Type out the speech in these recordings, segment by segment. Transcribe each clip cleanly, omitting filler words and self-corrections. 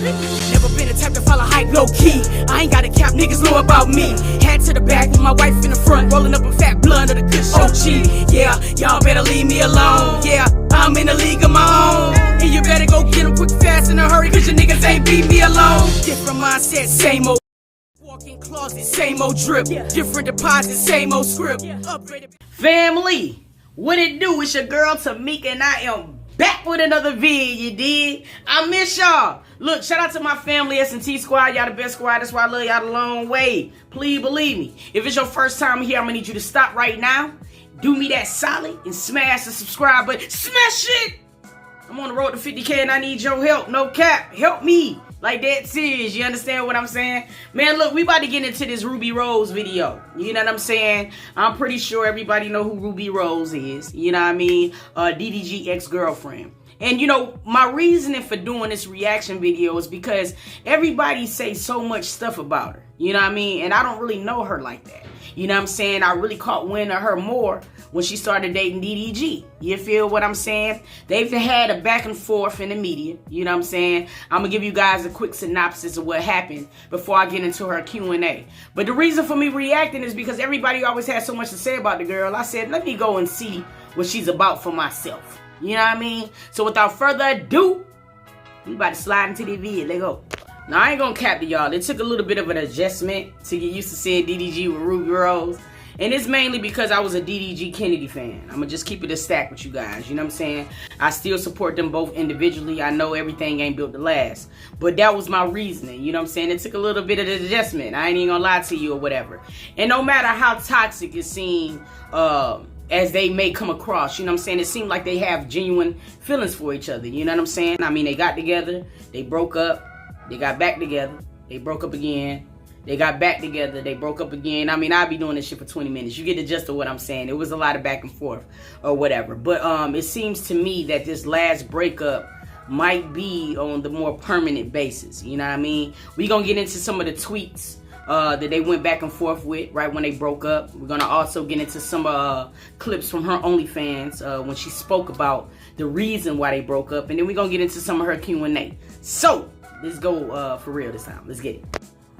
Never been the type to follow hype low key. I ain't got a cap, niggas know about me. Hat to the back with my wife in the front, rolling up a fat blunt of the kush OG. Yeah, y'all better leave me alone. Yeah, I'm in a league of my own. And you better go get them quick, fast, in a hurry, cause your niggas ain't beat me alone. Different mindset, same old. Walk-in closet, same old drip. Different deposit, same old script. Upgraded. Family, what it do? It's your girl Tamika, and I am back with another vid, you dig? I miss y'all. Look, shout out to my family, S&T squad. Y'all the best squad. That's why I love y'all the long way. Please believe me. If it's your first time here, I'm gonna need you to stop right now. Do me that solid and smash the subscribe button. Smash it! I'm on the road to 50K and I need your help. No cap. Help me. Like that serious. You understand what I'm saying? Man, look, we about to get into this Rubi Rose video. You know what I'm saying? I'm pretty sure everybody know who Rubi Rose is. You know what I mean? DDG ex-girlfriend. And you know, my reasoning for doing this reaction video is because everybody say so much stuff about her. You know what I mean? And I don't really know her like that. You know what I'm saying? I really caught wind of her more when she started dating DDG. You feel what I'm saying? They've had a back and forth in the media. You know what I'm saying? I'm going to give you guys a quick synopsis of what happened before I get into her Q&A. But the reason for me reacting is because everybody always has so much to say about the girl. I said, let me go and see what she's about for myself. You know what I mean? So without further ado, we about to slide into the video. Let's go. Now, I ain't gonna cap to y'all. It took a little bit of an adjustment to get used to seeing DDG with Rubi Rose. And it's mainly because I was a DDG Kennedy fan. I'm gonna just keep it a stack with you guys. You know what I'm saying? I still support them both individually. I know everything ain't built to last. But that was my reasoning. You know what I'm saying? It took a little bit of an adjustment. I ain't even gonna lie to you or whatever. And no matter how toxic it seemed, as they may come across, you know what I'm saying? It seemed like they have genuine feelings for each other. You know what I'm saying? I mean, they got together. They broke up. They got back together. They broke up again. They got back together. They broke up again. I mean, I'll be doing this shit for 20 minutes. You get the gist of what I'm saying. It was a lot of back and forth or whatever. But it seems to me that this last breakup might be on the more permanent basis. You know what I mean? We're going to get into some of the tweets that they went back and forth with right when they broke up. We're going to also get into some clips from her OnlyFans when she spoke about the reason why they broke up. And then we're going to get into some of her Q&A. So, let's go for real this time. Let's get it.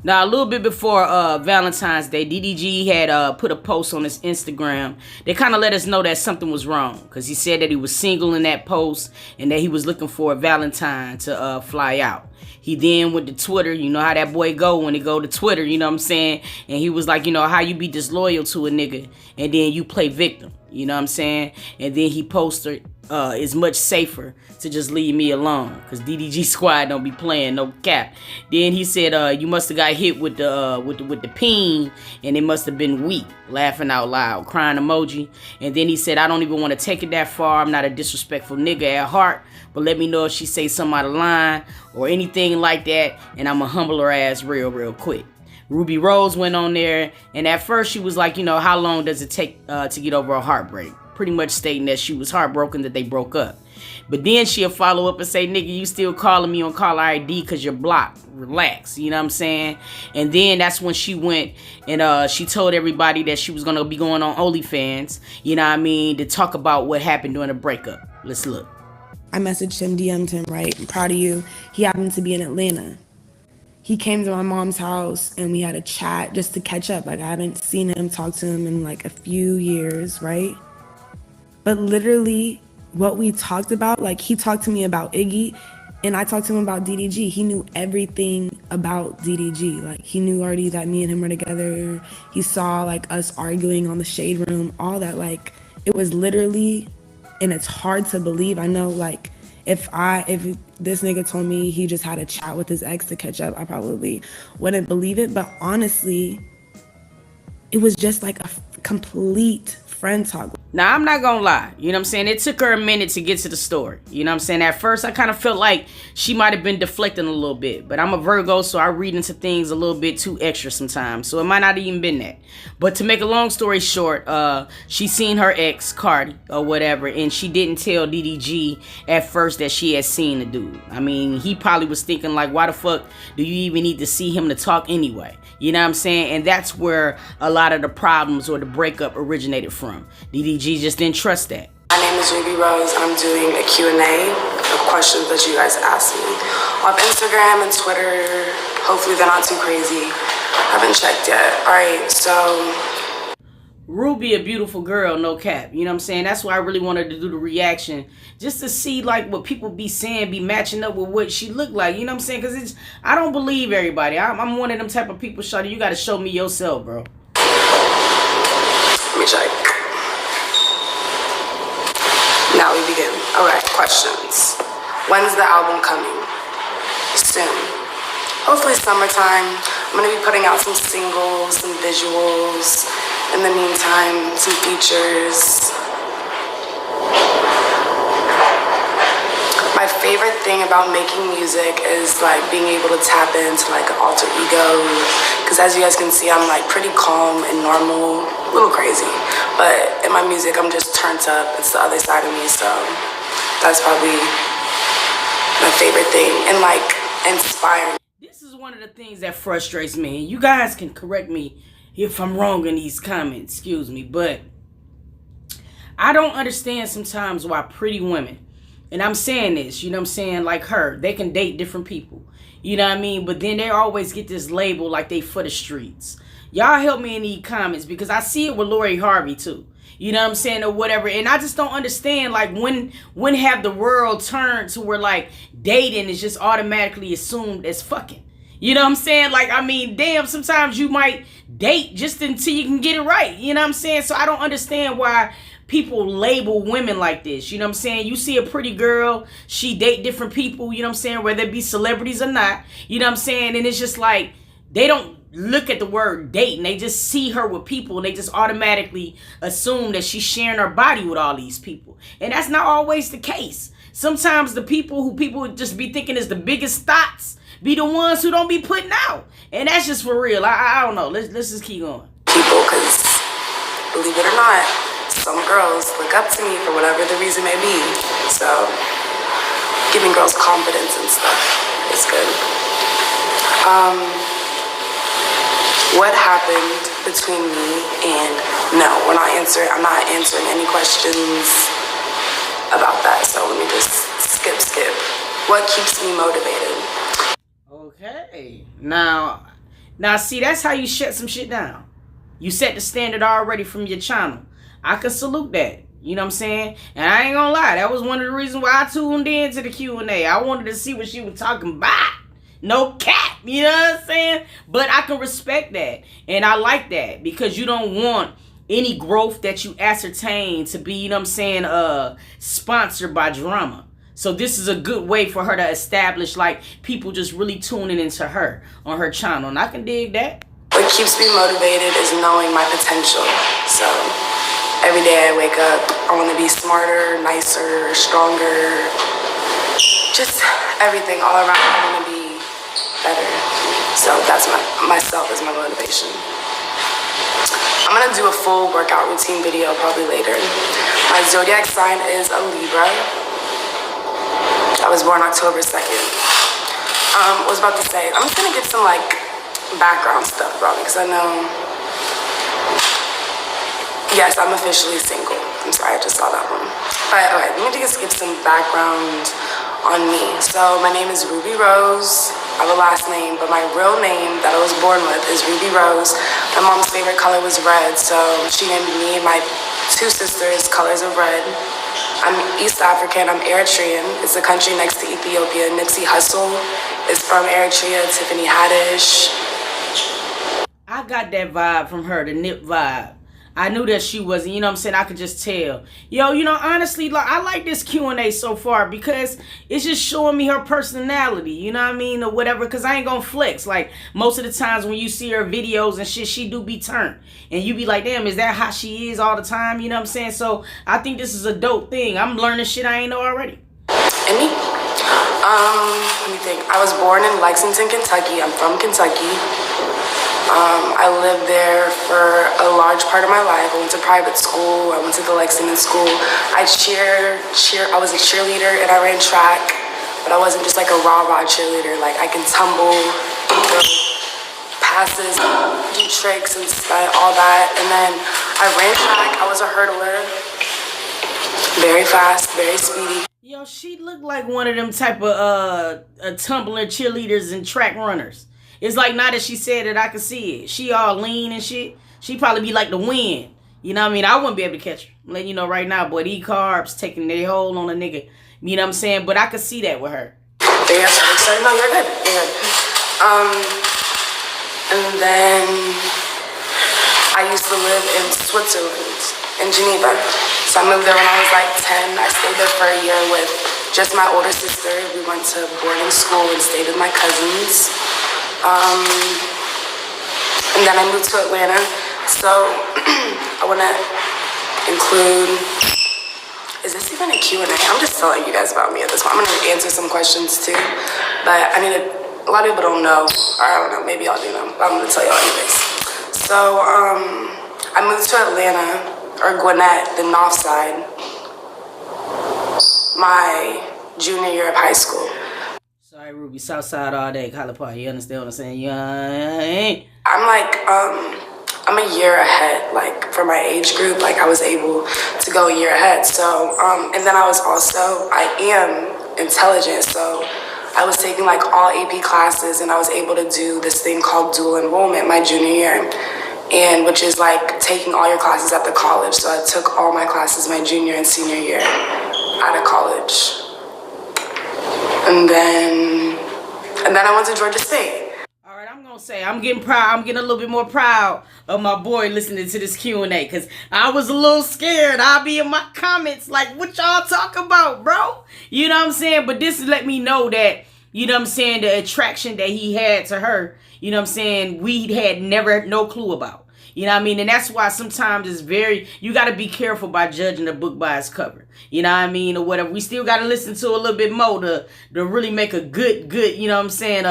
Now, a little bit before Valentine's Day, DDG had put a post on his Instagram. They kind of let us know that something was wrong. Because he said that he was single in that post and that he was looking for a Valentine to fly out. He then went to Twitter. You know how that boy go when he go to Twitter, you know what I'm saying? And he was like, you know, how you be disloyal to a nigga and then you play victim. You know what I'm saying? And then he posted, it's much safer to just leave me alone. Because DDG squad don't be playing, no cap. Then he said, you must have got hit with the peen and it must have been weak. Laughing out loud, crying emoji. And then he said, I don't even want to take it that far. I'm not a disrespectful nigga at heart. But let me know if she say something out of line or anything like that. And I'ma humble her ass real quick. Rubi Rose went on there, and at first she was like, you know, how long does it take to get over a heartbreak? Pretty much stating that she was heartbroken that they broke up. But then she'll follow up and say, nigga, you still calling me on caller ID because you're blocked. Relax, you know what I'm saying? And then that's when she went and she told everybody that she was going to be going on OnlyFans, you know what I mean, to talk about what happened during the breakup. Let's look. I messaged him, DM'd him, right? I'm proud of you. He happened to be in Atlanta. He came to my mom's house and we had a chat just to catch up. Like, I haven't seen him, talked to him in like a few years, right? But literally what we talked about, like he talked to me about Iggy and I talked to him about DDG. He knew everything about DDG. Like, he knew already that me and him were together. He saw like us arguing on the shade room, all that. Like, it was literally, and it's hard to believe. I know, like, if this nigga told me he just had a chat with his ex to catch up, I probably wouldn't believe it. But honestly, it was just like a complete friend talk. Now, I'm not gonna lie, you know what I'm saying? It took her a minute to get to the story. You know what I'm saying? At first, I kind of felt like she might have been deflecting a little bit. But I'm a Virgo, so I read into things a little bit too extra sometimes. So it might not even been that. But to make a long story short, she seen her ex, Cardi, or whatever, and she didn't tell DDG at first that she had seen the dude. I mean, he probably was thinking like, why the fuck do you even need to see him to talk anyway? You know what I'm saying? And that's where a lot of the problems or the breakup originated from. DDG just didn't trust that. My name is Rubi Rose. I'm doing a Q&A, a questions that you guys ask me. On Instagram and Twitter, hopefully they're not too crazy. Haven't checked yet. Alright, so Ruby a beautiful girl, no cap. You know what I'm saying? That's why I really wanted to do the reaction. Just to see like what people be saying, be matching up with what she look like. You know what I'm saying? Because I don't believe everybody. I'm one of them type of people, shawty. You got to show me yourself, bro. Let me check. Now we begin. Alright, questions. When's the album coming? Soon. Hopefully summertime. I'm going to be putting out some singles, some visuals. In the meantime, some features. My favorite thing about making music is like being able to tap into like an alter ego. Because as you guys can see, I'm like pretty calm and normal, a little crazy. But in my music, I'm just turned up. It's the other side of me, so that's probably my favorite thing. And like inspiring. This is one of the things that frustrates me. You guys can correct me if I'm wrong in these comments, excuse me, but I don't understand sometimes why pretty women, and I'm saying this, you know what I'm saying, like her, they can date different people, you know what I mean, but then they always get this label like they for the streets. Y'all help me in these comments, because I see it with Lori Harvey too, you know what I'm saying, or whatever, and I just don't understand, like, when have the world turned to where, like, dating is just automatically assumed as fucking? You know what I'm saying? Like, I mean, damn, sometimes you might date just until you can get it right. You know what I'm saying? So I don't understand why people label women like this. You know what I'm saying? You see a pretty girl, she date different people, you know what I'm saying? Whether it be celebrities or not. You know what I'm saying? And it's just like, they don't look at the word date, and they just see her with people, and they just automatically assume that she's sharing her body with all these people. And that's not always the case. Sometimes the people who people just be thinking is the biggest thoughts be the ones who don't be putting out. And that's just for real. I don't know. Let's just keep going. People, because believe it or not, some girls look up to me for whatever the reason may be. So giving girls confidence and stuff is good. What happened between me and no, I'm not answering any questions about that. So let me just skip. What keeps me motivated? Okay. Now see, that's how you shut some shit down. You set the standard already from your channel. I can salute that. You know what I'm saying? And I ain't gonna lie, that was one of the reasons why I tuned in to the Q&A. I wanted to see what she was talking about. No cap, you know what I'm saying? But I can respect that. And I like that, because you don't want any growth that you ascertain to be, you know what I'm saying, sponsored by drama. So this is a good way for her to establish, like, people just really tuning into her on her channel. And I can dig that. What keeps me motivated is knowing my potential. So every day I wake up, I want to be smarter, nicer, stronger. Just everything all around. I want to be better. So that's myself is my motivation. I'm going to do a full workout routine video probably later. My zodiac sign is a Libra. I was born October 2nd. Was about to say, I'm just gonna give some like background stuff about me, because I know, yes, I'm officially single. I'm sorry, I just saw that one. But alright, let me just give some background on me. So my name is Ruby Rose. I have a last name, but my real name that I was born with is Ruby Rose. My mom's favorite color was red, so she named me and my two sisters colors of red. I'm East African, I'm Eritrean. It's a country next to Ethiopia. Nipsey Hussle is from Eritrea, Tiffany Haddish. I got that vibe from her, the Nip vibe. I knew that she wasn't, you know what I'm saying? I could just tell. Yo, you know, honestly, like, I like this Q&A so far because it's just showing me her personality, you know what I mean, or whatever, because I ain't gonna flex. Like, most of the times when you see her videos and shit, she do be turned. And you be like, damn, is that how she is all the time? You know what I'm saying? So, I think this is a dope thing. I'm learning shit I ain't know already. And me? Let me think. I was born in Lexington, Kentucky. I'm from Kentucky. I lived there for a large part of my life. I went to private school. I went to the Lexington school. I was a cheerleader and I ran track, but I wasn't just like a rah-rah cheerleader. Like, I can tumble, do passes, do tricks and stuff, all that. And then I ran track. I was a hurdler. Very fast, very speedy. Yo, she looked like one of them type of tumbling cheerleaders and track runners. It's like now that she said it, I can see it. She all lean and shit. She probably be like the wind. You know what I mean? I wouldn't be able to catch her. I'm letting you know right now, boy, these carbs taking their hold on a nigga. You know what I'm saying? But I could see that with her. Yes, so no, you're good. You're good. And then I used to live in Switzerland, in Geneva. So I moved there when I was like 10. I stayed there for a year with just my older sister. We went to boarding school and stayed with my cousins. And then I moved to Atlanta. So I want to include, is this even a Q&A? I'm just telling you guys about me at this point. I'm going to answer some questions too. But I need a lot of people don't know, or I don't know, maybe y'all do know, but I'm going to tell y'all anyways. So I moved to Atlanta, or Gwinnett, the north side, my junior year of high school. Sorry, Ruby, south side all day, Collar Park. You understand what I'm saying? Yeah, I'm like, I'm a year ahead, like for my age group, like I was able to go a year ahead. So, and then I am intelligent, so I was taking like all AP classes and I was able to do this thing called dual enrollment my junior year, and which is like taking all your classes at the college. So I took all my classes my junior and senior year out of college. And then I went to Georgia State. all right, I'm gonna say I'm getting proud. I'm getting a little bit more proud of my boy listening to this Q&A, because I was a little scared. I'll be in my comments like, what y'all talk about, bro? You know what I'm saying? But this let me know that, you know what I'm saying, the attraction that he had to her, you know what I'm saying, we had no clue about. You know what I mean? And that's why sometimes it's you got to be careful by judging a book by its cover. You know what I mean? Or whatever. We still got to listen to a little bit more to really make a good, you know what I'm saying,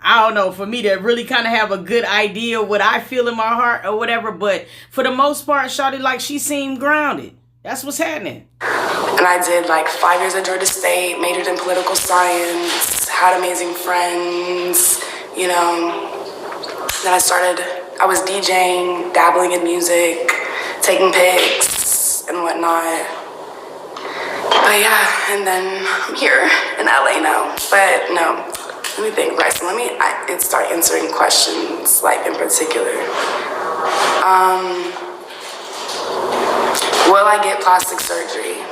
I don't know, for me to really kind of have a good idea of what I feel in my heart or whatever. But for the most part, shawty, like, she seemed grounded. That's what's happening. And I did like 5 years at Georgia State, majored in political science, had amazing friends, you know. Then I was DJing, dabbling in music, taking pics and whatnot. But yeah, and then I'm here in LA now. But no, let me think, right? So let me start answering questions, like in particular. Will I get plastic surgery?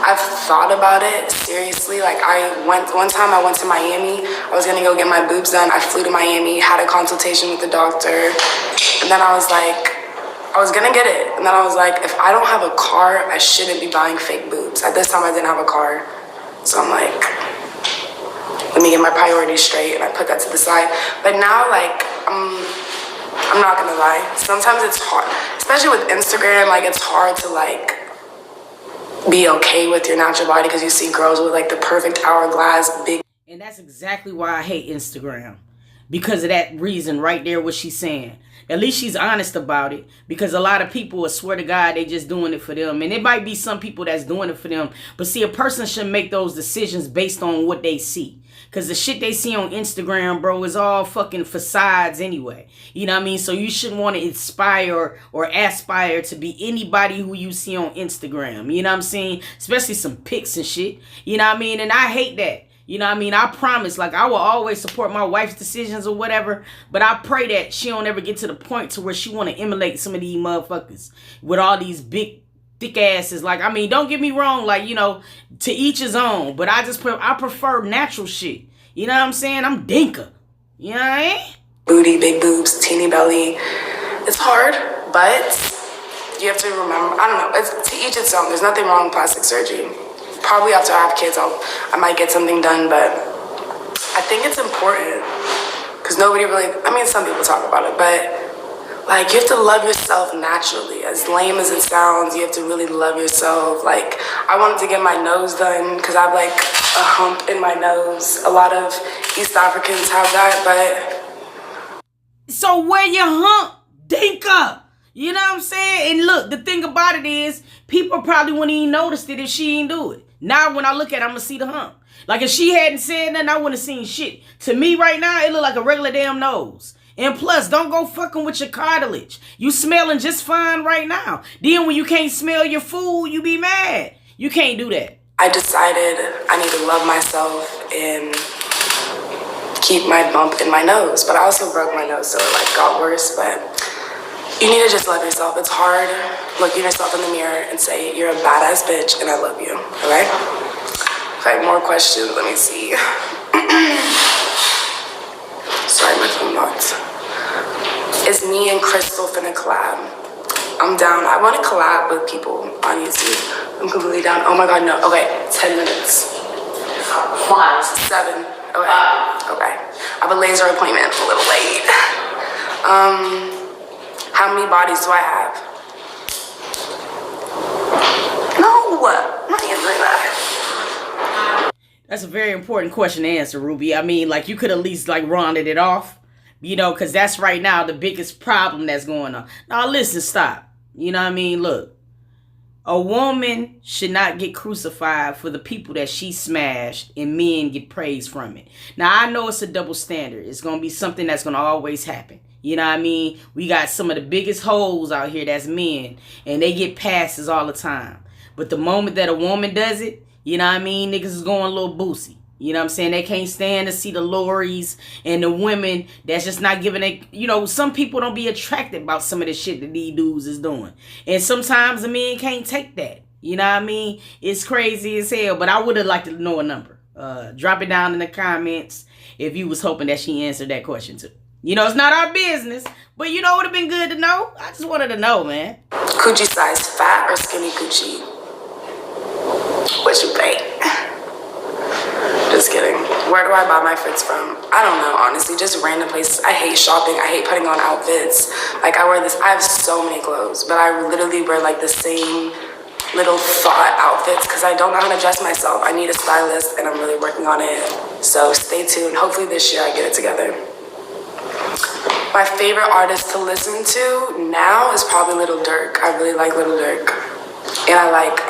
I've thought about it seriously. Like one time I went to Miami. I was gonna go get my boobs done. I flew to Miami, had a consultation with the doctor, and then I was gonna get it. And then I was like, if I don't have a car, I shouldn't be buying fake boobs. At this time I didn't have a car. So I'm like, let me get my priorities straight, and I put that to the side. But now, like, I'm not gonna lie. Sometimes it's hard, especially with Instagram, like it's hard to like be okay with your natural body because you see girls with like the perfect hourglass, big. And that's exactly why I hate Instagram. Because of that reason right there, what she's saying. At least she's honest about it. Because a lot of people, I swear to God, they just doing it for them. And it might be some people that's doing it for them. But see, a person should make those decisions based on what they see. Because the shit they see on Instagram, bro, is all fucking facades anyway. You know what I mean? So you shouldn't want to inspire or aspire to be anybody who you see on Instagram. You know what I'm saying? Especially some pics and shit. You know what I mean? And I hate that. You know what I mean? I promise, like, I will always support my wife's decisions or whatever. But I pray that she don't ever get to the point to where she want to emulate some of these motherfuckers with all these big thick asses. Like, I mean, don't get me wrong, like, you know, to each his own, but I prefer natural shit. You know what I'm saying? I'm dinka. You know what I mean? Booty, big boobs, teeny belly. It's hard, but you have to remember, I don't know, it's to each its own. There's nothing wrong with plastic surgery. Probably after I have kids, I might get something done, but I think it's important because nobody really, I mean, some people talk about it, but like, you have to love yourself naturally. As lame as it sounds, you have to really love yourself. Like, I wanted to get my nose done because I have like a hump in my nose. A lot of East Africans have that, but. So where your hump, dinka? You know what I'm saying? And look, the thing about it is, people probably wouldn't even noticed it if she ain't do it. Now when I look at it, I'm going to see the hump. Like, if she hadn't said nothing, I wouldn't have seen shit. To me right now, it look like a regular damn nose. And plus, don't go fucking with your cartilage. You smelling just fine right now. Then when you can't smell your food, you be mad. You can't do that. I decided I need to love myself and keep my bump in my nose. But I also broke my nose, so it like got worse. But you need to just love yourself. It's hard looking yourself in the mirror and say you're a badass bitch and I love you. Okay? Okay, more questions. Let me see. Sorry, my phone knocked. Is me and Crystal finna collab? I'm down. I want to collab with people on YouTube. I'm completely down. Oh my god, no. Okay, 10 minutes. 7. Okay. Okay. I have a laser appointment. I'm a little late. How many bodies do I have? No, I'm not answering that. That's a very important question to answer, Ruby. I mean, like, you could at least, like, rounded it off. You know, because that's right now the biggest problem that's going on. Now, listen, stop. You know what I mean? Look, a woman should not get crucified for the people that she smashed and men get praise from it. Now, I know it's a double standard. It's going to be something that's going to always happen. You know what I mean? We got some of the biggest hoes out here that's men, and they get passes all the time. But the moment that a woman does it, you know what I mean? Niggas is going a little boosie. You know what I'm saying? They can't stand to see the Lories and the women that's just not giving a... You know, some people don't be attracted about some of the shit that these dudes is doing. And sometimes the men can't take that. You know what I mean? It's crazy as hell. But I would have liked to know a number. Drop it down in the comments if you was hoping that she answered that question too. You know, it's not our business. But you know it would have been good to know? I just wanted to know, man. Coochie size, fat or skinny coochie? What you think? Just kidding. Where do I buy my fits from? I don't know, honestly. Just random places. I hate shopping. I hate putting on outfits. Like, I wear this. I have so many clothes, but I literally wear, like, the same little thought outfits because I don't know how to dress myself. I need a stylist, and I'm really working on it. So stay tuned. Hopefully this year I get it together. My favorite artist to listen to now is probably Lil Durk. I really like Lil Durk. And I like,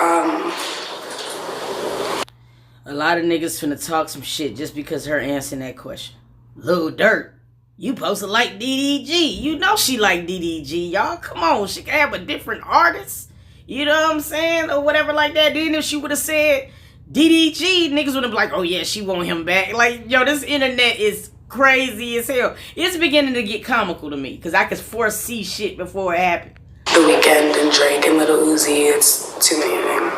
A lot of niggas finna talk some shit just because her answering that question. Lil Durk, you supposed to like DDG. You know she like DDG, y'all. Come on, she can have a different artist. You know what I'm saying? Or whatever like that. Then if she would have said DDG, niggas would have been like, oh yeah, she want him back. Like, yo, this internet is crazy as hell. It's beginning to get comical to me because I could foresee shit before it happened. The Weeknd and Drake and Lil Uzi, it's too many of them.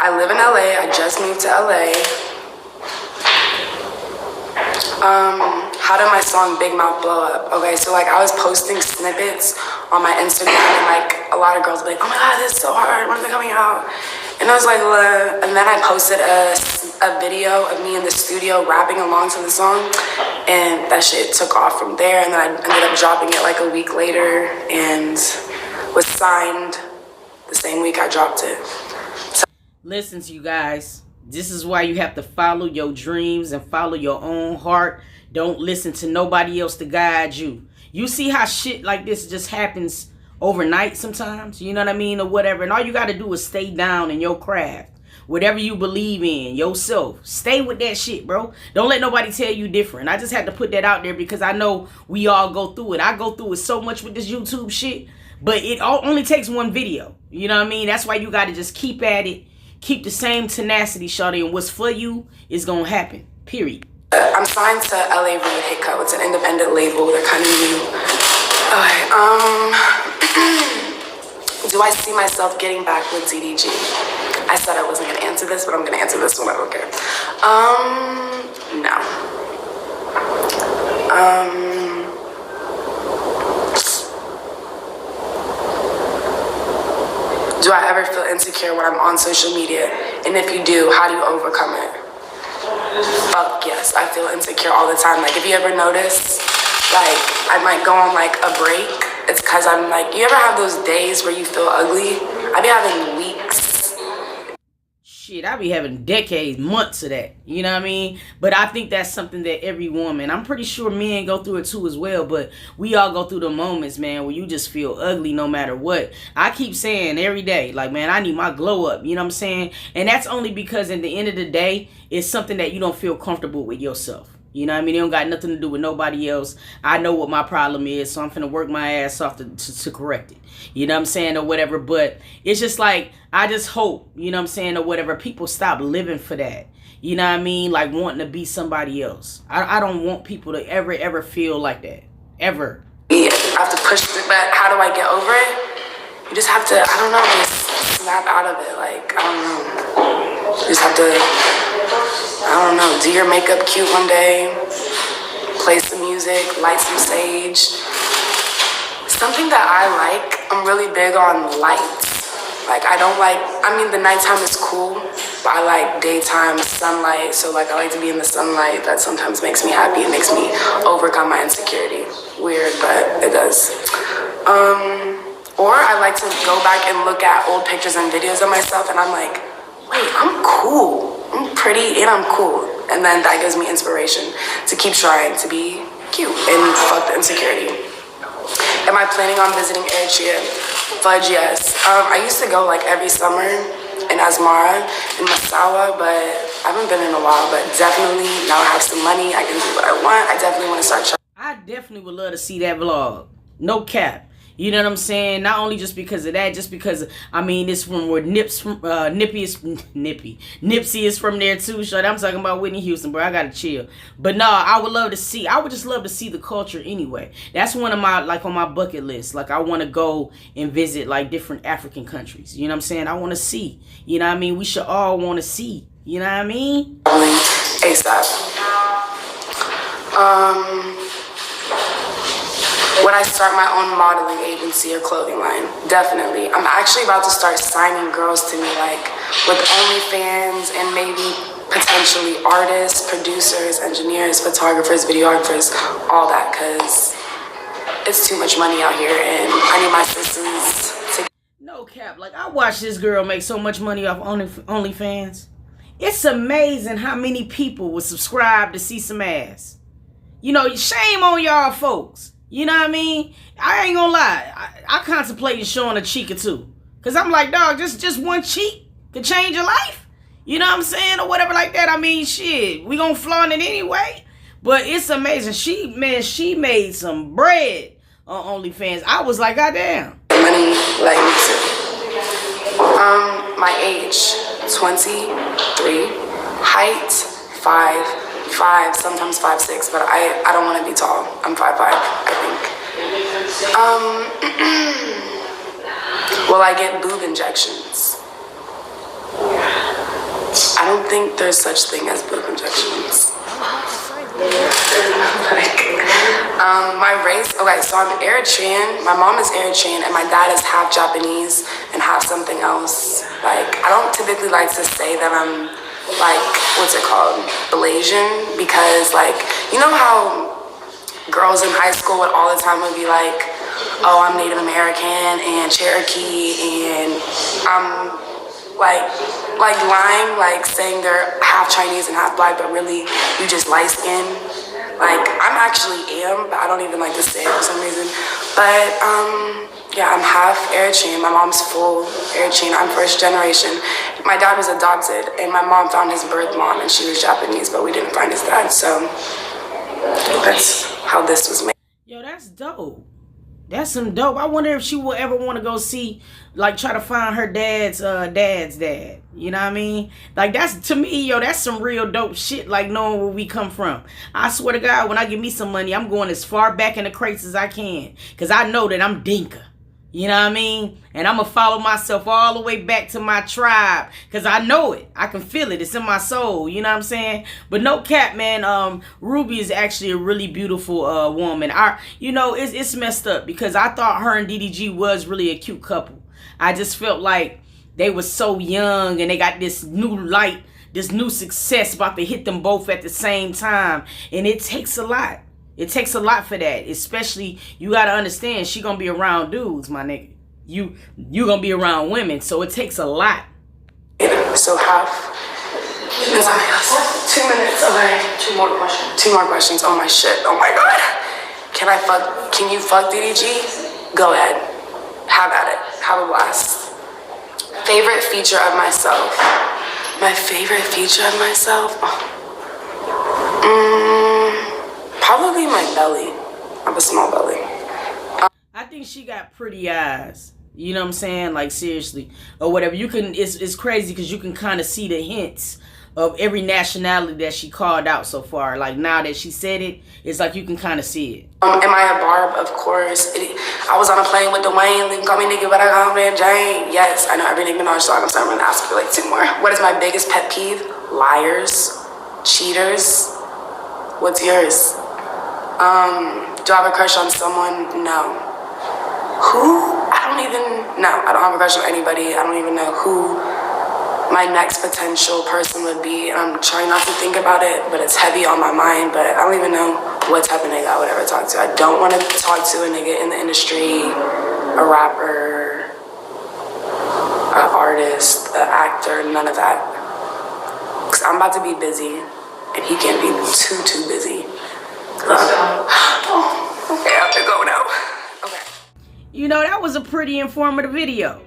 I live in LA. I just moved to LA. How did my song Big Mouth blow up? Okay, so like I was posting snippets on my Instagram and like a lot of girls were like, oh my god, this is so hard. When is it coming out? And I was like, what? And then I posted a video of me in the studio rapping along to the song, and that shit took off from there. And then I ended up dropping it like a week later and was signed the same week I dropped it. So listen to you guys. This is why you have to follow your dreams and follow your own heart. Don't listen to nobody else to guide you. You see how shit like this just happens overnight sometimes, you know what I mean, or whatever. And all you got to do is stay down in your craft. Whatever you believe in, yourself. Stay with that shit, bro. Don't let nobody tell you different. I just had to put that out there because I know we all go through it. I go through it so much with this YouTube shit. But it only takes one video. You know what I mean? That's why you got to just keep at it. Keep the same tenacity, shawty, and what's for you is gonna happen. Period. I'm signed to LA Reid Hiccup. It's an independent label. They're kind of new. Okay, do I see myself getting back with DDG? I said I wasn't gonna answer this, but I'm gonna answer this one. I don't care. No. Do I ever feel insecure when I'm on social media? And if you do, how do you overcome it? Fuck yes, I feel insecure all the time. Like, if you ever notice, like, I might go on, like, a break. It's because I'm, like, you ever have those days where you feel ugly? I be having weeks. Shit, I be having decades, months of that. You know what I mean? But I think that's something that every woman, I'm pretty sure men go through it too as well, but we all go through the moments, man, where you just feel ugly no matter what. I keep saying every day, like, man, I need my glow up. You know what I'm saying? And that's only because at the end of the day, it's something that you don't feel comfortable with yourself. You know what I mean? It don't got nothing to do with nobody else. I know what my problem is, so I'm finna work my ass off to correct it. You know what I'm saying? Or whatever. But it's just like, I just hope, you know what I'm saying, or whatever, people stop living for that. You know what I mean? Like wanting to be somebody else. I don't want people to ever feel like that. Ever. I have to push it, but how do I get over it? You just have to, I don't know, just snap out of it. Like, I don't know. You just have to, I don't know, do your makeup cute one day, play some music, light some sage. Something that I like, I'm really big on lights. Like, I don't like, I mean, the nighttime is cool, but I like daytime sunlight. So, like, I like to be in the sunlight. That sometimes makes me happy. It makes me overcome my insecurity. Weird, but it does. Or I like to go back and look at old pictures and videos of myself, and I'm like, wait, I'm cool. I'm pretty and I'm cool. And then that gives me inspiration to keep trying to be cute and fuck the insecurity. Am I planning on visiting Eritrea? Fudge, yes. I used to go like every summer in Asmara, in Massawa, but I haven't been in a while. But definitely, now I have some money, I can do what I want. I definitely want to start trying. I definitely would love to see that vlog. No cap. You know what I'm saying? Not only just because of that, just because, I mean, it's from where Nipsey is from there too. Shut. I'm talking about Whitney Houston, bro. I gotta chill. But no, I would just love to see the culture anyway. That's one of my, like, on my bucket list. Like, I want to go and visit, like, different African countries. You know what I'm saying? I want to see. You know what I mean? We should all want to see. You know what I mean? ASAP. Would I start my own modeling agency or clothing line? Definitely. I'm actually about to start signing girls to me, like with OnlyFans and maybe potentially artists, producers, engineers, photographers, videographers, all that, because it's too much money out here and I need my sisters to... No cap. Like, I watched this girl make so much money off OnlyFans. It's amazing how many people would subscribe to see some ass. You know, shame on y'all folks. You know what I mean? I ain't gonna lie. I contemplated showing a cheek or two. Because I'm like, dog, just one cheek could change your life. You know what I'm saying? Or whatever like that. I mean, shit. We gonna flaunt it anyway. But it's amazing. She made some bread on OnlyFans. I was like, goddamn. Money, like, my age, 23. Height, 5'5", sometimes 5'6", but I don't want to be tall. I'm 5'5", I think. Will I get boob injections? I don't think there's such thing as boob injections. My race, okay, so I'm Eritrean. My mom is Eritrean, and my dad is half Japanese and half something else. Like, I don't typically like to say that I'm, like, what's it called, Blasian, because, like, you know how girls in high school would all the time would be like, oh, I'm Native American and Cherokee, and I'm like lying, like saying they're half Chinese and half black, but really you just light skin. Like, I'm actually am, but I don't even like to say it for some reason. But yeah, I'm half Eritrean. My mom's full Eritrean. I'm first generation. My dad was adopted, and my mom found his birth mom, and she was Japanese, but we didn't find his dad. So that's how this was made. Yo, that's dope. That's some dope. I wonder if she will ever want to go see, like, try to find her dad's dad. You know what I mean? Like, that's, to me, yo, that's some real dope shit, like, knowing where we come from. I swear to God, when I get me some money, I'm going as far back in the crates as I can, because I know that I'm Dinka. You know what I mean? And I'm going to follow myself all the way back to my tribe, because I know it. I can feel it. It's in my soul. You know what I'm saying? But no cap, man. Rubi is actually a really beautiful woman. You know, it's messed up, because I thought her and DDG was really a cute couple. I just felt like they were so young, and they got this new light, this new success about to hit them both at the same time. And it takes a lot. It takes a lot for that. Especially, you got to understand, she going to be around dudes, my nigga. You going to be around women, so it takes a lot. So half. 2 minutes. Okay. 2 more questions. 2 more questions. Oh my shit. Oh my god. Can you fuck DDG? Go ahead. Have at it. Have a blast. Favorite feature of myself. My favorite feature of myself? my belly. I have a small belly. I think she got pretty eyes. You know what I'm saying? Like, seriously. Or whatever. You can, it's crazy because you can kind of see the hints of every nationality that she called out so far. Like, now that she said it, it's like you can kind of see it. Am I a barb? Of course. I was on a plane with Dwayne. They can call me nigga, but I call me Jane. Yes, I know every Nicki Minaj song, so I'm going to ask you like 2 more. What is my biggest pet peeve? Liars. Cheaters. What's yours? Do I have a crush on someone? No. Who? No, I don't have a crush on anybody. I don't even know who my next potential person would be. I'm trying not to think about it, but it's heavy on my mind. But I don't even know what type of nigga I would ever talk to. I don't want to talk to a nigga in the industry, a rapper, an artist, an actor, none of that. Because I'm about to be busy, and he can't be too busy. Okay, I have to go now. Okay. You know, that was a pretty informative video.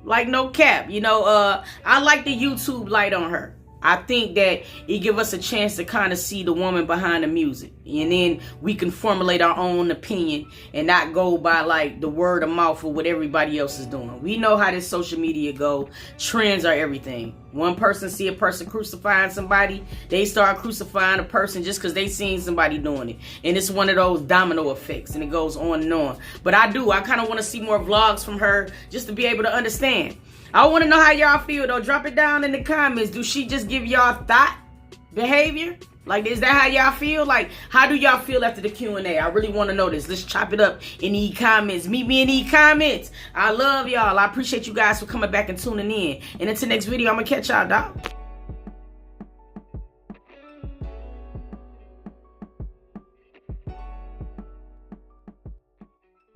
Like, no cap. You know, I like the YouTube light on her. I think that it give us a chance to kind of see the woman behind the music. And then we can formulate our own opinion and not go by, like, the word of mouth of what everybody else is doing. We know how this social media go. Trends are everything. One person see a person crucifying somebody, they start crucifying a person just because they seen somebody doing it. And it's one of those domino effects, and it goes on and on. But I kind of want to see more vlogs from her just to be able to understand. I want to know how y'all feel, though. Drop it down in the comments. Do she just give y'all thought behavior? Like, is that how y'all feel? Like, how do y'all feel after the Q&A? I really want to know this. Let's chop it up in the comments. Meet me in the comments. I love y'all. I appreciate you guys for coming back and tuning in. And until next video, I'm going to catch y'all, dog.